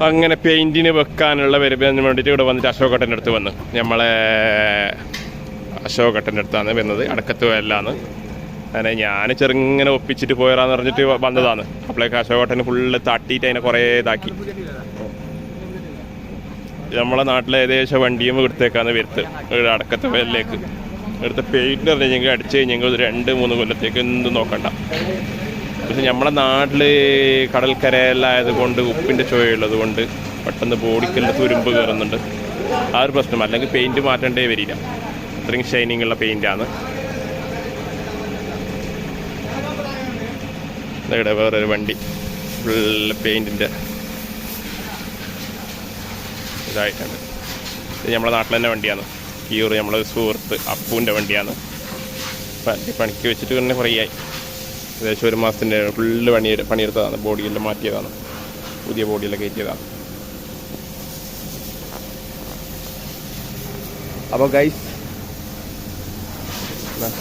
അങ്ങനെ പെയിൻറ്റിന് വെക്കാനുള്ള വരുന്നതിന് വേണ്ടിയിട്ട് ഇവിടെ വന്നിട്ട് അശോകേട്ടൻ്റെ അടുത്ത് വന്ന് നമ്മളെ അശോകേട്ടൻ്റെ അടുത്താണ് വരുന്നത്. അടക്കത്ത് വയലിലാണ്. അങ്ങനെ ഞാൻ ചെറുങ്ങനെ ഒപ്പിച്ചിട്ട് പോയറാന്ന് പറഞ്ഞിട്ട് വന്നതാണ്. അപ്പോഴേക്ക് അശോകേട്ടന് ഫുള്ള് തട്ടിയിട്ട് അതിനെ കുറേ ഇതാക്കി. നമ്മളെ നാട്ടിലെ ഏകദേശം വണ്ടിയും എടുത്തേക്കാണ് വരുത്ത് അടക്കത്ത് വയലിലേക്ക്. ഇവിടുത്തെ പെയിൻറ്റ് പറഞ്ഞു കഴിഞ്ഞാൽ അടിച്ച് കഴിഞ്ഞെങ്കിൽ 2-3 കൊല്ലത്തേക്ക് എന്തും നോക്കണ്ട. പക്ഷെ നമ്മുടെ നാട്ടിൽ കടൽക്കരയിലായത് കൊണ്ട് ഉപ്പിൻ്റെ ചുവയുള്ളത് കൊണ്ട് പെട്ടെന്ന് ബോഡിക്കെല്ലാം തുരുമ്പ് കയറുന്നുണ്ട്. ആ ഒരു പ്രശ്നം. അല്ലെങ്കിൽ പെയിൻറ്റ് മാറ്റേണ്ടേ വരില്ല. അത്രയും ഷൈനിങ് ഉള്ള പെയിൻറ്റാണ്. ഇവിടെ വേറൊരു വണ്ടി ഫുള്ള് പെയിൻറ്റിൻ്റെ ഇതായിട്ടുണ്ട്. ഇത് നമ്മളെ നാട്ടിൽ തന്നെ വണ്ടിയാണ്. കീറ് നമ്മളെ സുഹൃത്ത് അപ്പൂൻ്റെ വണ്ടിയാണ്. പണിക്ക് വെച്ചിട്ട് തന്നെ കുറേ ആയി. ഏകദേശം 1 മാസത്തിൻ്റെ ഫുള്ള് പണിയെടുത്തതാണ്. ബോഡിയെല്ലാം മാറ്റിയതാണ്. പുതിയ ബോഡിയെല്ലാം കയറ്റിയതാണ്. അപ്പോൾ ഗൈസ്,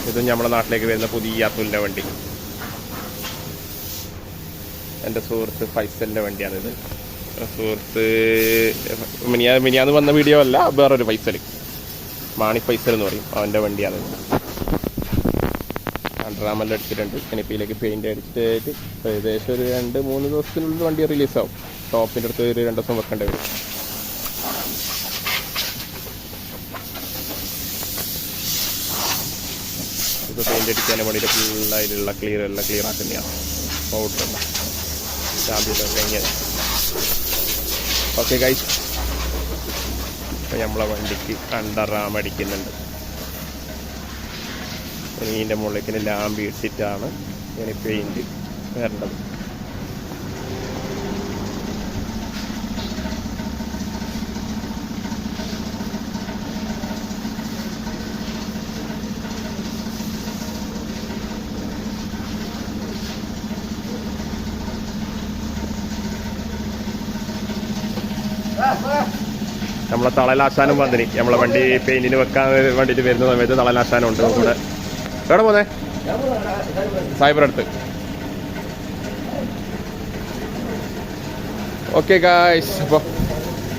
ഇത് നമ്മുടെ നാട്ടിലേക്ക് വരുന്ന പുതിയ അത്തുലിൻ്റെ വണ്ടി. എൻ്റെ സുഹൃത്ത് ഫൈസലിൻ്റെ വണ്ടിയാണിത്. സുഹൃത്ത് മിനിയാന്ന് വന്ന വീഡിയോ അല്ല, വേറൊരു ഫൈസൽ, മാണി ഫൈസൽ എന്ന് പറയും, അവൻ്റെ വണ്ടിയാണ്. അണ്ടർആർമെല്ലാം അടിച്ചിട്ടുണ്ട്. കനിപ്പിയിലേക്ക് പെയിൻ്റ് അടിച്ചിട്ട് ഏകദേശം ഒരു 2-3 ദിവസത്തിനുള്ളിൽ വണ്ടി റിലീസാവും. ഷോപ്പിൻ്റെ അടുത്ത് ഒരു 2 ദിവസം വെക്കേണ്ടി വരും. ഇത് പെയിൻ്റ് അടിക്കാൻ വേണ്ടിയിട്ട് ഫുള്ളായിട്ടുള്ള എല്ലാം ക്ലിയർ ആക്കുന്നതാണ്. പൗഡറല്ല ചാമ്പ്യൻ കഴിഞ്ഞത്. ഓക്കെ ഗൈസ്, ഇപ്പം നമ്മളെ വണ്ടിക്ക് അണ്ടർആം അടിക്കുന്നുണ്ട്. ഇതിൻ്റെ മുകളിലേക്ക് ലാമ്പി ഇട്ടിട്ടാണ് ഇങ്ങനെ പെയിൻറ്റ് വരേണ്ടത്. നമ്മളെ തളലാശാനും വന്നിന്. നമ്മളെ വണ്ടി പെയിൻറ്റിന് വെക്കാൻ വേണ്ടിയിട്ട് വരുന്ന സമയത്ത് തളലാശാനും ഉണ്ട് കൂടെ. എവിടെ പോന്നേ? സായിബർ അടുത്ത്. ഓക്കെ ഗായ്സ്, അപ്പോൾ